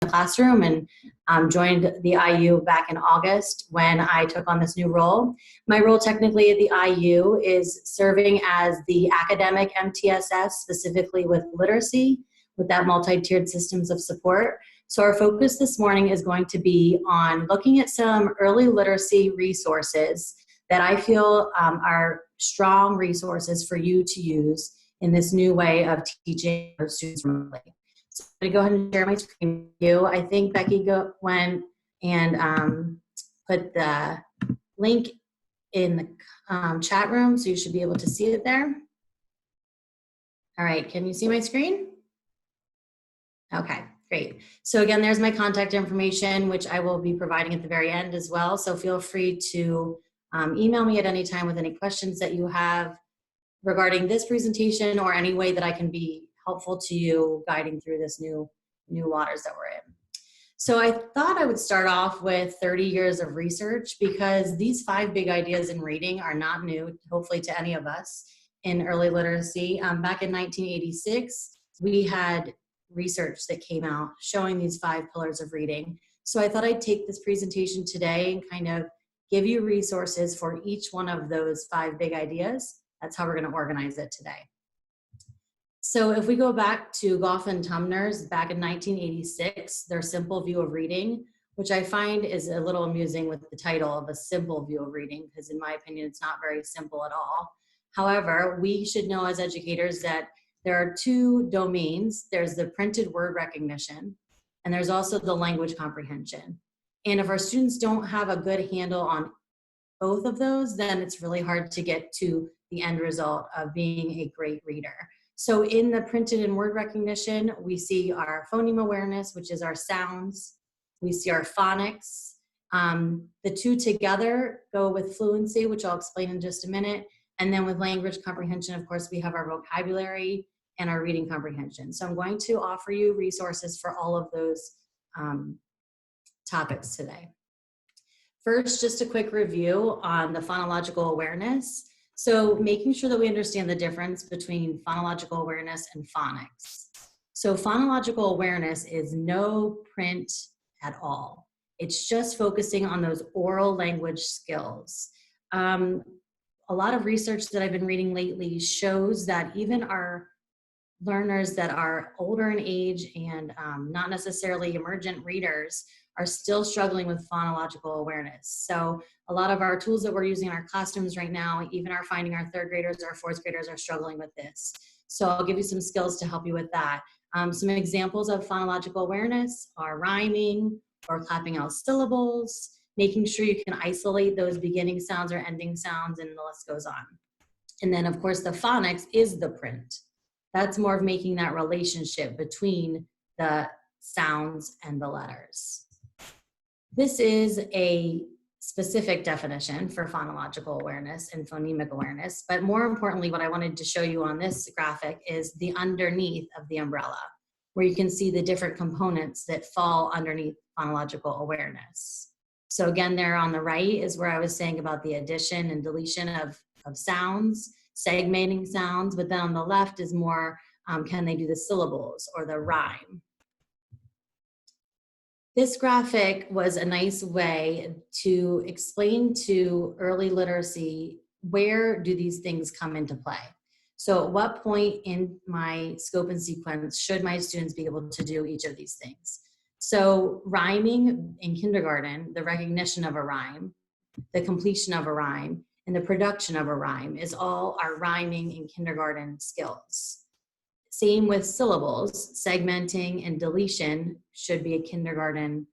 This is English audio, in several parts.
the classroom and joined the IU back in August when I took on this new role. My role technically at the IU is serving as the academic MTSS, specifically with literacy, with that multi-tiered systems of support. So our focus this morning is going to be on looking at some early literacy resources that I feel are strong resources for you to use in this new way of teaching our students remotely. So I'm going to go ahead and share my screen with you. I think Becky went and put the link in the chat room, so you should be able to see it there. All right, can you see my screen? Okay, great. So again, there's my contact information, which I will be providing at the very end as well. So feel free to email me at any time with any questions that you have regarding this presentation or any way that I can be helpful to you guiding through this new waters that we're in. So I thought I would start off with 30 years of research, because these 5 big ideas in reading are not new, hopefully, to any of us in early literacy. Back in 1986, we had research that came out showing these 5 pillars of reading. So I thought I'd take this presentation today and kind of give you resources for each one of those 5 big ideas. That's how we're going to organize it today. So if we go back to Goff and Tumner's back in 1986, their simple view of reading, which I find is a little amusing with the title of a simple view of reading, because in my opinion, it's not very simple at all. However, we should know as educators that there are 2 domains. There's the printed word recognition, and there's also the language comprehension. And if our students don't have a good handle on both of those, then it's really hard to get to the end result of being a great reader. So in the printed and word recognition, we see our phoneme awareness, which is our sounds. We see our phonics. The 2 together go with fluency, which I'll explain in just a minute. And then with language comprehension, of course, we have our vocabulary and our reading comprehension. So I'm going to offer you resources for all of those topics today. First, just a quick review on the phonological awareness. So making sure that we understand the difference between phonological awareness and phonics. So phonological awareness is no print at all. It's just focusing on those oral language skills. A lot of research that I've been reading lately shows that even our learners that are older in age and not necessarily emergent readers are still struggling with phonological awareness. So a lot of our tools that we're using in our classrooms right now, even are finding our 3rd graders, our 4th graders are struggling with this. So I'll give you some skills to help you with that. Some examples of phonological awareness are rhyming or clapping out syllables, making sure you can isolate those beginning sounds or ending sounds, and the list goes on. And then of course the phonics is the print. That's more of making that relationship between the sounds and the letters. This is a specific definition for phonological awareness and phonemic awareness, but more importantly, what I wanted to show you on this graphic is the underneath of the umbrella, where you can see the different components that fall underneath phonological awareness. So again, there on the right is where I was saying about the addition and deletion of sounds, segmenting sounds, but then on the left is more, can they do the syllables or the rhyme? This graphic was a nice way to explain to early literacy, where do these things come into play? So at what point in my scope and sequence should my students be able to do each of these things? So rhyming in kindergarten, the recognition of a rhyme, the completion of a rhyme, and the production of a rhyme is all our rhyming in kindergarten skills. Same with syllables, segmenting and deletion should be a kindergarten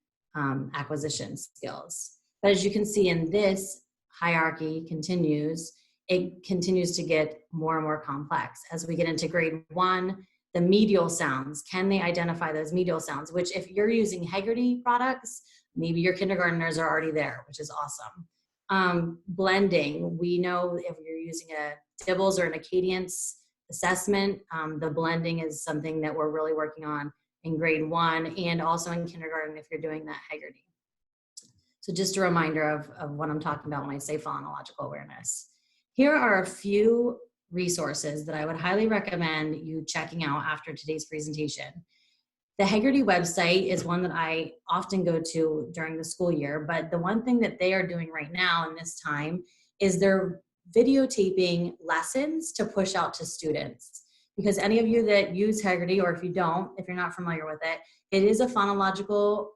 acquisition skills. But as you can see in this hierarchy it continues to get more and more complex. As we get into grade 1, the medial sounds, can they identify those medial sounds? Which if you're using Heggerty products, maybe your kindergartners are already there, which is awesome. Blending, we know if you're using a Dibbles or an Acadience assessment, the blending is something that we're really working on in grade 1 and also in kindergarten if you're doing that Heggerty. So just a reminder of what I'm talking about when I say phonological awareness. Here are a few resources that I would highly recommend you checking out after today's presentation. The Hagerty website is one that I often go to during the school year, but the one thing that they are doing right now in this time is they're videotaping lessons to push out to students. Because any of you that use Hagerty, or if you don't, if you're not familiar with it, it is a phonological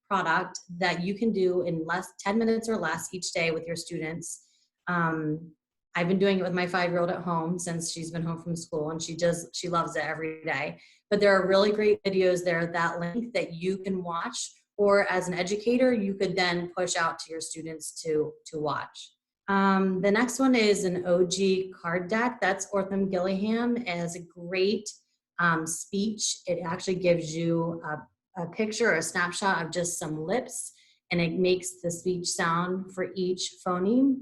product that you can do in 10 minutes or less each day with your students. I've been doing it with my 5-year-old at home since she's been home from school, and she loves it every day. But there are really great videos there, that link that you can watch, or as an educator, you could then push out to your students to watch. The next one is an OG card deck. That's Ortham Gillingham. It has a great speech. It actually gives you a picture or a snapshot of just some lips, and it makes the speech sound for each phoneme.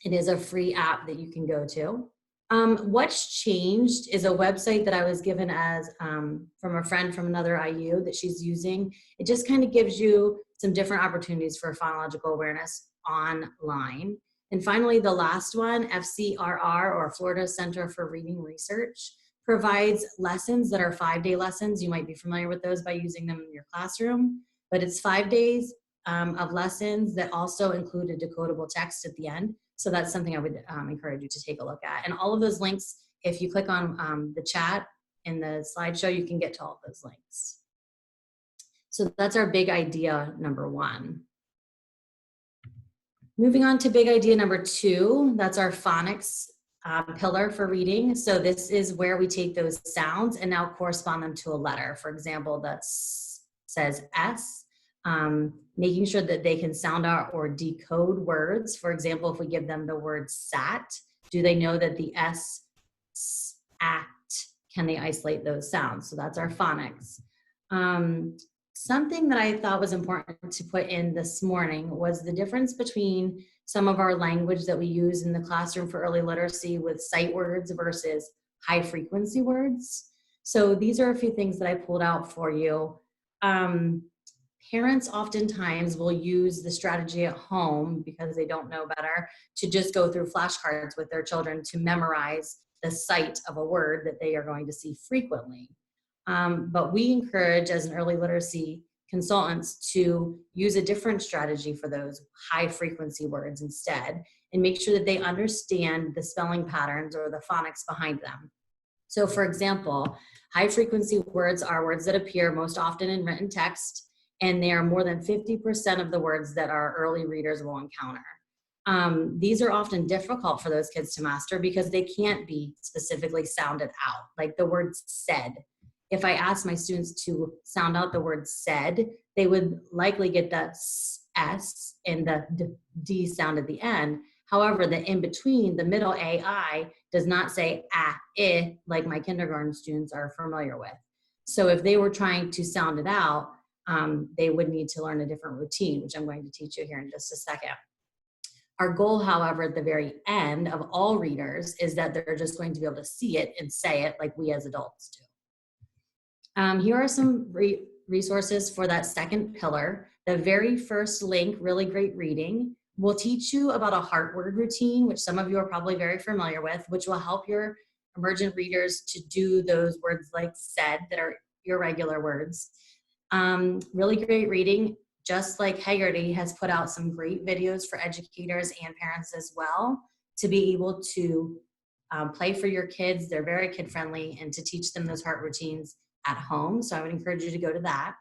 It is a free app that you can go to. What's changed is a website that I was given as from a friend from another IU that she's using. It just kind of gives you some different opportunities for phonological awareness online. And finally, the last one, FCRR, or Florida Center for Reading Research, provides lessons that are 5-day lessons. You might be familiar with those by using them in your classroom, but it's 5 days of lessons that also include a decodable text at the end. So that's something I would encourage you to take a look at. And all of those links, if you click on the chat in the slideshow, you can get to all of those links. So that's our big idea number 1. Moving on to big idea number 2, that's our phonics pillar for reading. So this is where we take those sounds and now correspond them to a letter. For example, that says S. Making sure that they can sound out or decode words. For example, if we give them the word sat, do they know that the S, at, can they isolate those sounds? So that's our phonics. Something that I thought was important to put in this morning was the difference between some of our language that we use in the classroom for early literacy with sight words versus high frequency words. So these are a few things that I pulled out for you. Parents oftentimes will use the strategy at home because they don't know better to just go through flashcards with their children to memorize the sight of a word that they are going to see frequently. But we encourage, as an early literacy consultants, to use a different strategy for those high frequency words instead, and make sure that they understand the spelling patterns or the phonics behind them. So for example, high frequency words are words that appear most often in written text, and they are more than 50% of the words that our early readers will encounter. These are often difficult for those kids to master because they can't be specifically sounded out, like the word said. If I asked my students to sound out the word said, they would likely get that S and the D sound at the end. However, the in between, the middle AI, does not say I, like my kindergarten students are familiar with. So if they were trying to sound it out, they would need to learn a different routine, which I'm going to teach you here in just a second. Our goal, however, at the very end of all readers is that they're just going to be able to see it and say it like we as adults do. Here are some resources for that second pillar. The very first link, Really Great Reading, will teach you about a heart word routine, which some of you are probably very familiar with, which will help your emergent readers to do those words like said that are irregular words. Really Great Reading, just like Hagerty, has put out some great videos for educators and parents as well to be able to play for your kids. They're very kid friendly, and to teach them those heart routines at home. So I would encourage you to go to that.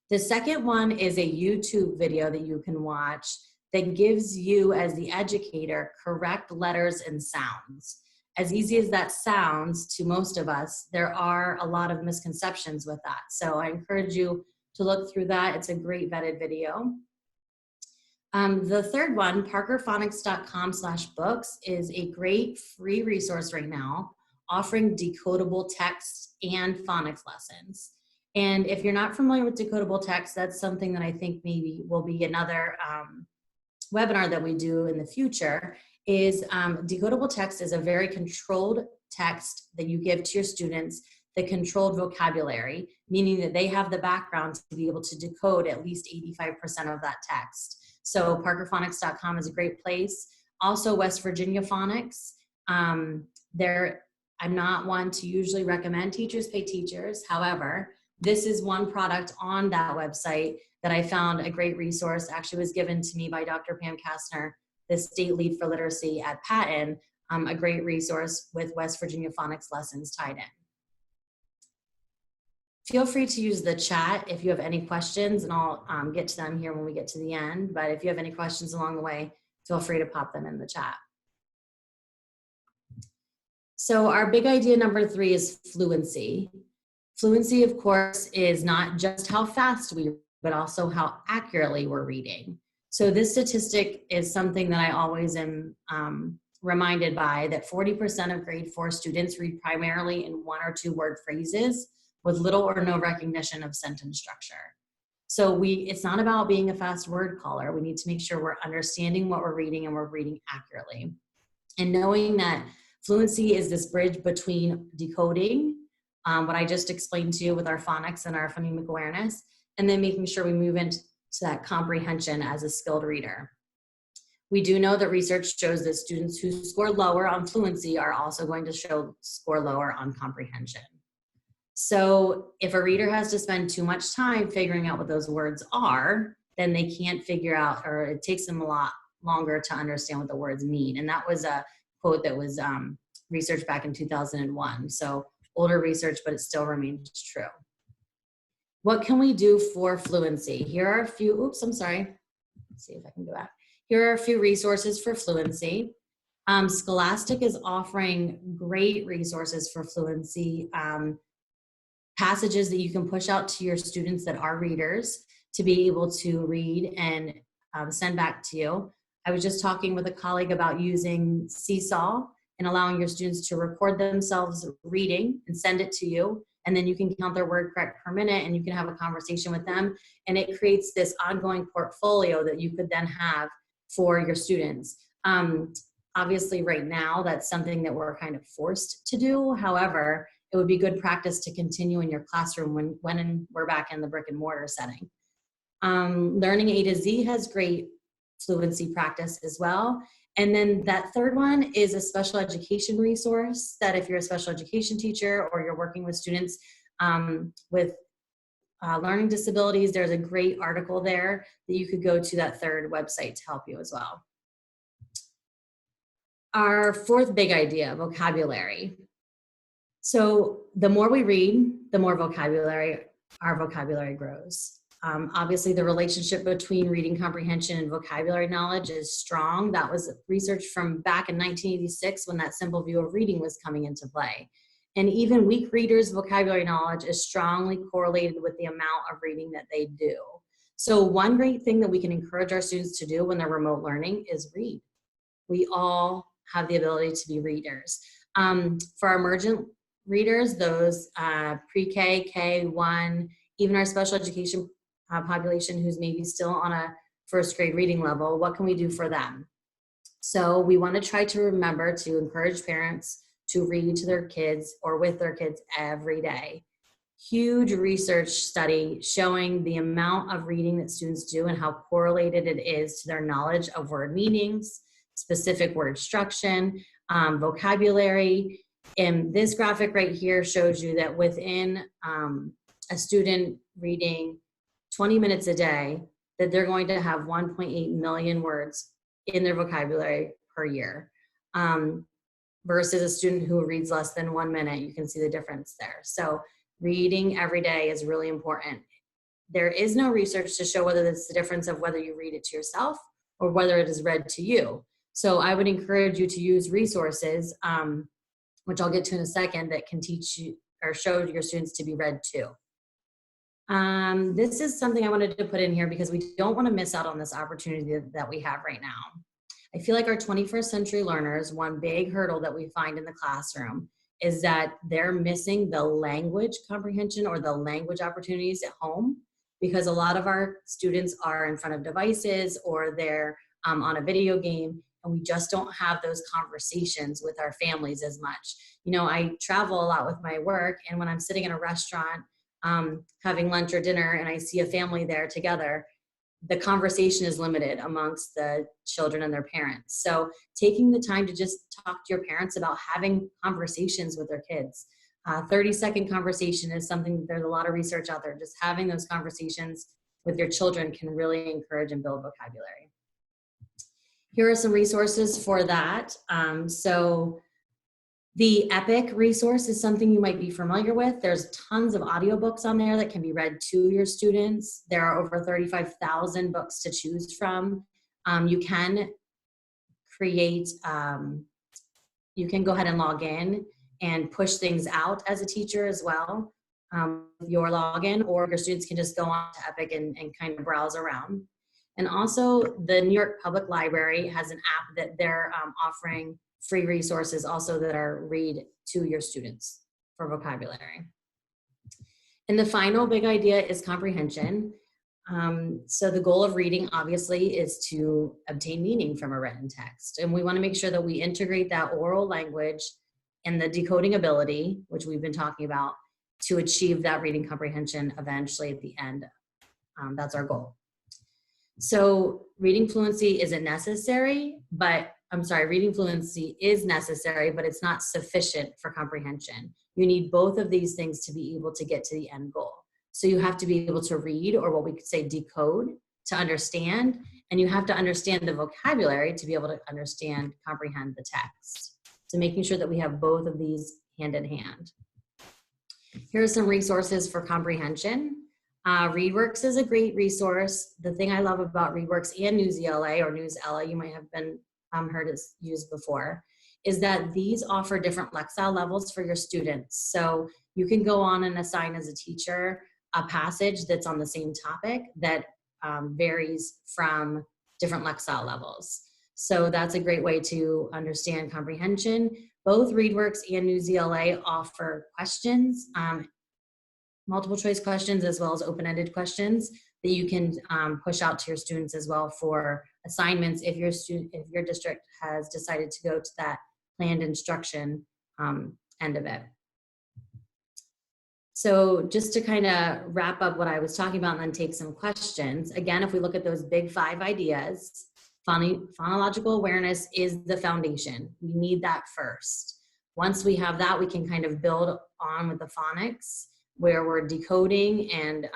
The second one is a YouTube video that you can watch that gives you, as the educator, correct letters and sounds. As easy as that sounds to most of us, there are a lot of misconceptions with that. So I encourage you to look through that. It's a great vetted video. The third one, parkerphonics.com/books, is a great free resource right now offering decodable text and phonics lessons. And if you're not familiar with decodable text, that's something that I think maybe will be another webinar that we do in the future. Is decodable text is a very controlled text that you give to your students, the controlled vocabulary, meaning that they have the background to be able to decode at least 85% of that text. So parkerphonics.com is a great place. Also West Virginia Phonics. I'm not one to usually recommend teachers pay teachers. However, This is one product on that website that I found a great resource. Actually was given to me by Dr. Pam Kastner, the state lead for literacy at Patton, a great resource with West Virginia phonics lessons tied in. Feel free to use the chat if you have any questions, and I'll get to them here when we get to the end. But if you have any questions along the way, feel free to pop them in the chat. So our big idea number 3 is fluency. Fluency, of course, is not just how fast we read, but also how accurately we're reading. So this statistic is something that I always am reminded by, that 40% of grade 4 students read primarily in 1 or 2 word phrases with little or no recognition of sentence structure. So it's not about being a fast word caller. We need to make sure we're understanding what we're reading and we're reading accurately. And knowing that fluency is this bridge between decoding, what I just explained to you with our phonics and our phonemic awareness, and then making sure we move into that comprehension as a skilled reader. We do know that research shows that students who score lower on fluency are also going to score lower on comprehension. So if a reader has to spend too much time figuring out what those words are, then they can't figure out, or it takes them a lot longer to understand what the words mean. And that was a quote that was researched back in 2001. So older research, but it still remains true. What can we do for fluency? Here are a few, oops, I'm sorry. Let's see if I can go back. Here are a few resources for fluency. Scholastic is offering great resources for fluency, passages that you can push out to your students that are readers to be able to read and send back to you. I was just talking with a colleague about using Seesaw and allowing your students to record themselves reading and send it to you. And then you can count their word correct per minute and you can have a conversation with them. And it creates this ongoing portfolio that you could then have for your students. Obviously right now, that's something that we're kind of forced to do. However, it would be good practice to continue in your classroom when we're back in the brick and mortar setting. Learning A to Z has great fluency practice as well. And then that third one is a special education resource that if you're a special education teacher or you're working with students with learning disabilities, there's a great article there that you could go to that third website to help you as well. Our fourth big idea, vocabulary. So the more we read, the more our vocabulary grows. Obviously, the relationship between reading comprehension and vocabulary knowledge is strong. That was research from back in 1986 when that simple view of reading was coming into play. And even weak readers' vocabulary knowledge is strongly correlated with the amount of reading that they do. So one great thing that we can encourage our students to do when they're remote learning is read. We all have the ability to be readers. For our emergent readers, those pre-K, K1, even our special education population who's maybe still on a first grade reading level, what can we do for them? So we want to try to remember to encourage parents to read to their kids or with their kids every day. Huge research study showing the amount of reading that students do and how correlated it is to their knowledge of word meanings, specific word structure, vocabulary. And this graphic right here shows you that within a student reading 20 minutes a day, that they're going to have 1.8 million words in their vocabulary per year. Versus a student who reads less than 1 minute, you can see the difference there. So reading every day is really important. There is no research to show whether it's the difference of whether you read it to yourself or whether it is read to you. So I would encourage you to use resources, which I'll get to in a second, that can teach you or show your students to be read to. This is something I wanted to put in here because we don't want to miss out on this opportunity that we have right now. I feel like our 21st century learners, one big hurdle that we find in the classroom is that they're missing the language comprehension or the language opportunities at home, because a lot of our students are in front of devices or they're on a video game, and we just don't have those conversations with our families as much. You know, I travel a lot with my work, and when I'm sitting in a restaurant having lunch or dinner and I see a family there together, the conversation is limited amongst the children and their parents. So taking the time to just talk to your parents about having conversations with their kids. 30-second conversation is something, there's a lot of research out there. Just having those conversations with your children can really encourage and build vocabulary. Here are some resources for that. So the EPIC resource is something you might be familiar with. There's tons of audiobooks on there that can be read to your students. There are over 35,000 books to choose from. You can create, you can go ahead and log in and push things out as a teacher as well, with your login, or your students can just go on to EPIC and kind of browse around. And also the New York Public Library has an app that they're offering free resources also that are read to your students for vocabulary. And the final big idea is comprehension. So the goal of reading obviously is to obtain meaning from a written text. And we want to make sure that we integrate that oral language and the decoding ability, which we've been talking about, to achieve that reading comprehension eventually at the end. That's our goal. So reading fluency isn't necessary, but reading fluency is necessary, but it's not sufficient for comprehension. You need both of these things to be able to get to the end goal. So you have to be able to read, or what we could say decode, to understand, and you have to understand the vocabulary to be able to understand, comprehend the text. So making sure that we have both of these hand in hand. Here are some resources for comprehension. ReadWorks is a great resource. The thing I love about ReadWorks and Newsela, or Newsela, you might have been heard it used before, is that these offer different Lexile levels for your students. So you can go on and assign as a teacher a passage that's on the same topic that varies from different Lexile levels. So that's a great way to understand comprehension. Both ReadWorks and Newsela offer questions, multiple choice questions, as well as open-ended questions that you can push out to your students as well for assignments if your district has decided to go to that planned instruction end of it. So just to kind of wrap up what I was talking about and then take some questions. Again, if we look at those big 5 ideas, phonological awareness is the foundation. We need that first. Once we have that, we can kind of build on with the phonics, where we're decoding and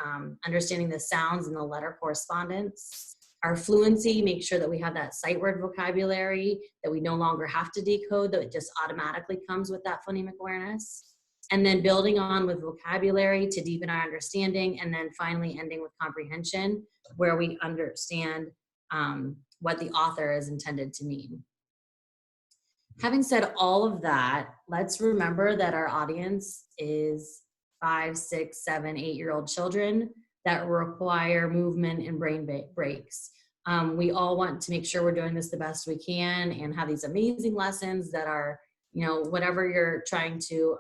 understanding the sounds and the letter correspondence. Our fluency, make sure that we have that sight word vocabulary that we no longer have to decode, that it just automatically comes with that phonemic awareness. And then building on with vocabulary to deepen our understanding, and then finally ending with comprehension, where we understand what the author is intended to mean. Having said all of that, let's remember that our audience is 5, 6, 7, 8-year-old children that require movement and brain breaks. We all want to make sure we're doing this the best we can and have these amazing lessons that are, whatever you're trying to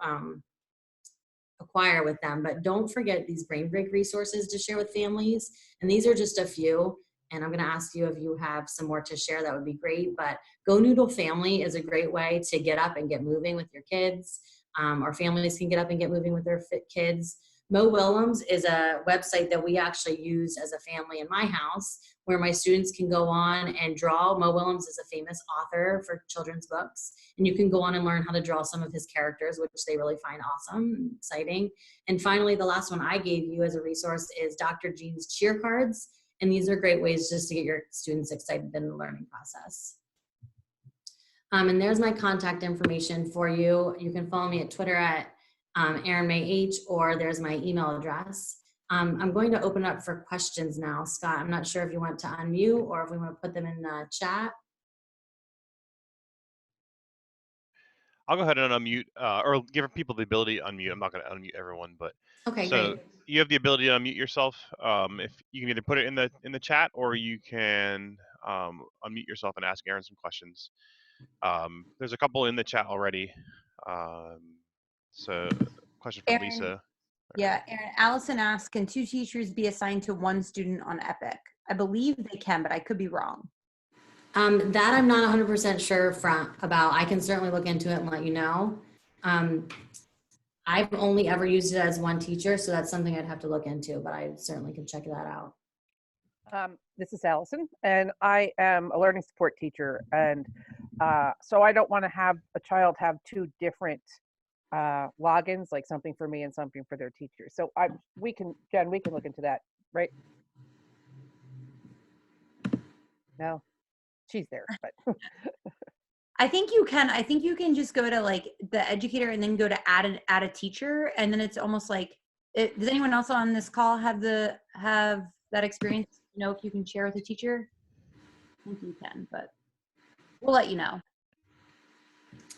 acquire with them. But don't forget these brain break resources to share with families. And these are just a few. And I'm going to ask you if you have some more to share, that would be great. But Go Noodle Family is a great way to get up and get moving with your kids. Our families can get up and get moving with their fit kids. Mo Willems is a website that we actually use as a family in my house, where my students can go on and draw. Mo Willems is a famous author for children's books, and you can go on and learn how to draw some of his characters, which they really find awesome and exciting. And finally, the last one I gave you as a resource is Dr. Jean's cheer cards, and these are great ways just to get your students excited in the learning process. And there's my contact information for you. You can follow me at Twitter at Erin May H, or there's my email address. I'm going to open up for questions now. Scott, I'm not sure if you want to unmute or if we want to put them in the chat. I'll go ahead and unmute, or give people the ability to unmute. I'm not going to unmute everyone, but okay, so great. You have the ability to unmute yourself. If you can either put it in the chat, or you can unmute yourself and ask Erin some questions. There's a couple in the chat already. So, question from Erin, Lisa. Yeah, Erin, Allison asked, can 2 teachers be assigned to 1 student on EPIC? I believe they can, but I could be wrong. That I'm not 100% sure about. I can certainly look into it and let you know. I've only ever used it as 1 teacher, so that's something I'd have to look into, but I certainly can check that out. This is Allison, and I am a learning support teacher, and so I don't want to have a child have 2 different logins, like something for me and something for their teachers. So Jen, we can look into that, right? No, she's there, but I think you can. I think you can just go to like the educator and then go to add a teacher, and then it's almost like. Does anyone else on this call have that experience? You know, if you can share with a teacher, I think you can, but we'll let you know.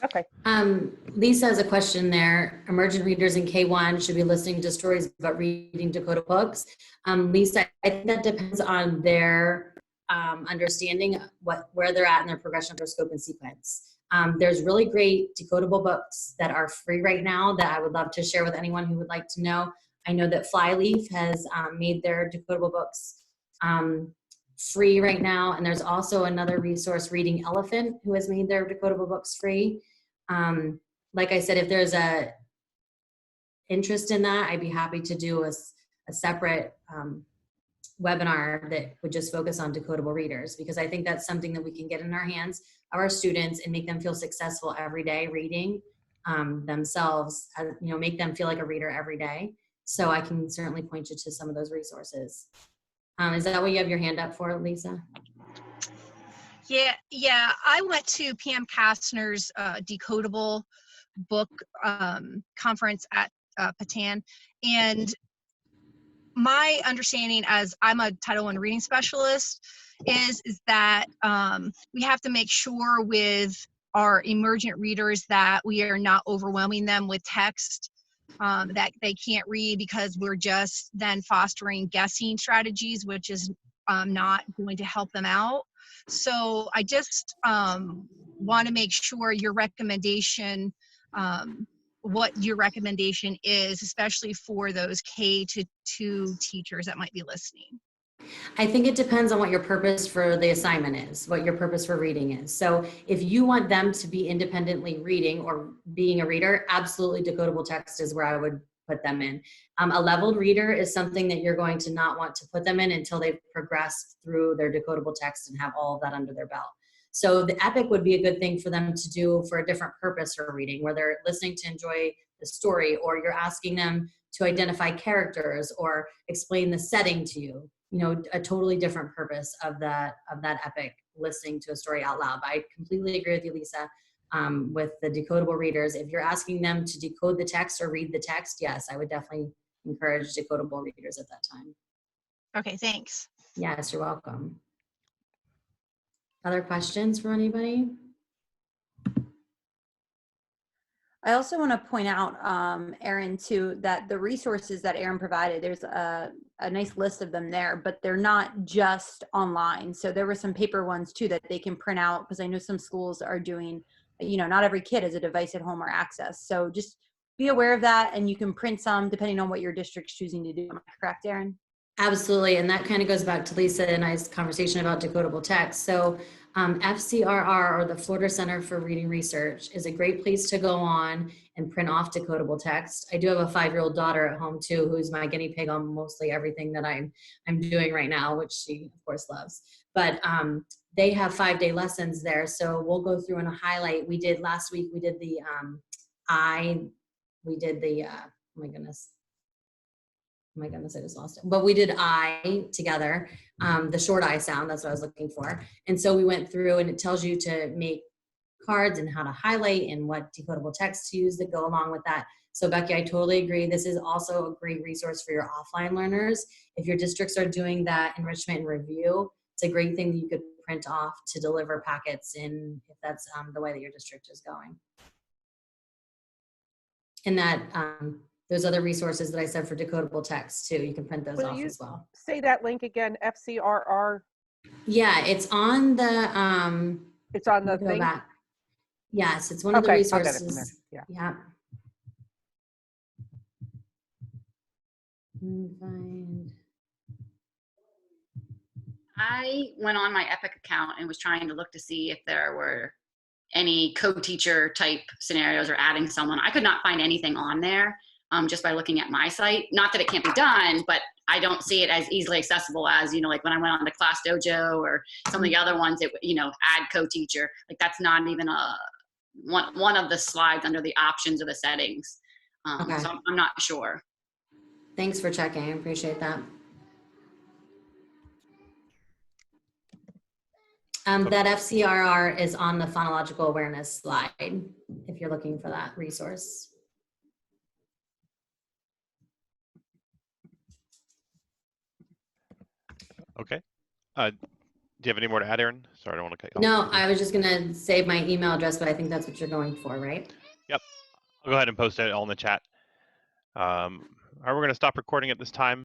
okay. Lisa has a question there. Emergent readers in K1 should be listening to stories but reading Dakota books. Lisa, I think that depends on their understanding where they're at in their progression of their scope and sequence. There's really great decodable books that are free right now that I would love to share with anyone who would like to know. I know that Flyleaf has made their decodable books free right now, and there's also another resource, Reading Elephant, who has made their decodable books free. Like I said, if there's a interest in that, I'd be happy to do a separate webinar that would just focus on decodable readers, because I think that's something that we can get in our hands of our students and make them feel successful every day reading themselves, you know, make them feel like a reader every day. So I can certainly point you to some of those resources. Is that what you have your hand up for, Lisa? Yeah. I went to Pam Kastner's decodable book conference at Patan, and my understanding, as I'm a Title I reading specialist, is that we have to make sure with our emergent readers that we are not overwhelming them with text that they can't read, because we're just then fostering guessing strategies, which is not going to help them out. So I just want to make sure your recommendation, what your recommendation is, especially for those K-2 teachers that might be listening. I think it depends on what your purpose for the assignment is, what your purpose for reading is. So if you want them to be independently reading or being a reader, absolutely decodable text is where I would put them in. A leveled reader is something that you're going to not want to put them in until they've progressed through their decodable text and have all of that under their belt. So the EPIC would be a good thing for them to do for a different purpose for reading, where they're listening to enjoy the story, or you're asking them to identify characters or explain the setting to you. You know, a totally different purpose of that EPIC, listening to a story out loud. But I completely agree with you, Lisa, with the decodable readers. If you're asking them to decode the text or read the text, yes, I would definitely encourage decodable readers at that time. Okay, thanks. Yes, you're welcome. Other questions from anybody? I also want to point out, Erin, too, that the resources that Erin provided, there's a nice list of them there, but they're not just online. So there were some paper ones too that they can print out, because I know some schools are doing, you know, not every kid has a device at home or access. So just be aware of that, and you can print some depending on what your district's choosing to do. Am I correct, Erin? Absolutely, and that kind of goes back to Lisa and I's conversation about decodable text. So FCRR, or the Florida Center for Reading Research, is a great place to go on and print off decodable text. I do have a 5-year-old daughter at home too, who's my guinea pig on mostly everything that I'm doing right now, which she of course loves. But they have 5-day lessons there, so we'll go through and highlight. We did last week. We did the oh my goodness, I just lost it. But we did I together, the short I sound, that's what I was looking for. And so we went through, and it tells you to make cards and how to highlight and what decodable text to use that go along with that. So Becky, I totally agree. This is also a great resource for your offline learners. If your districts are doing that enrichment and review, it's a great thing that you could print off to deliver packets in, if that's the way that your district is going. And that, those other resources that I said for decodable text too, you can print those off as well. Say that link again, FCRR. Yeah, it's on the It's on the go thing. back. Yes, it's one of the Okay, I'll get it from resources. there. Yeah. Find. I went on my Epic account and was trying to look to see if there were any co-teacher type scenarios or adding someone. I could not find anything on there just by looking at my site. Not that it can't be done, but I don't see it as easily accessible as, you know, like when I went on to Class Dojo or some of the other ones that, you know, add co-teacher. Like that's not even one of the slides under the options or the settings. Okay. So I'm not sure. Thanks for checking. I appreciate that. That FCRR is on the phonological awareness slide, if you're looking for that resource. Okay. Do you have any more to add, Aaron? Sorry, I don't want to cut you No, off. I was just gonna save my email address, but I think that's what you're going for, right? I'll go ahead and post it all in the chat. All right, we're going to stop recording at this time.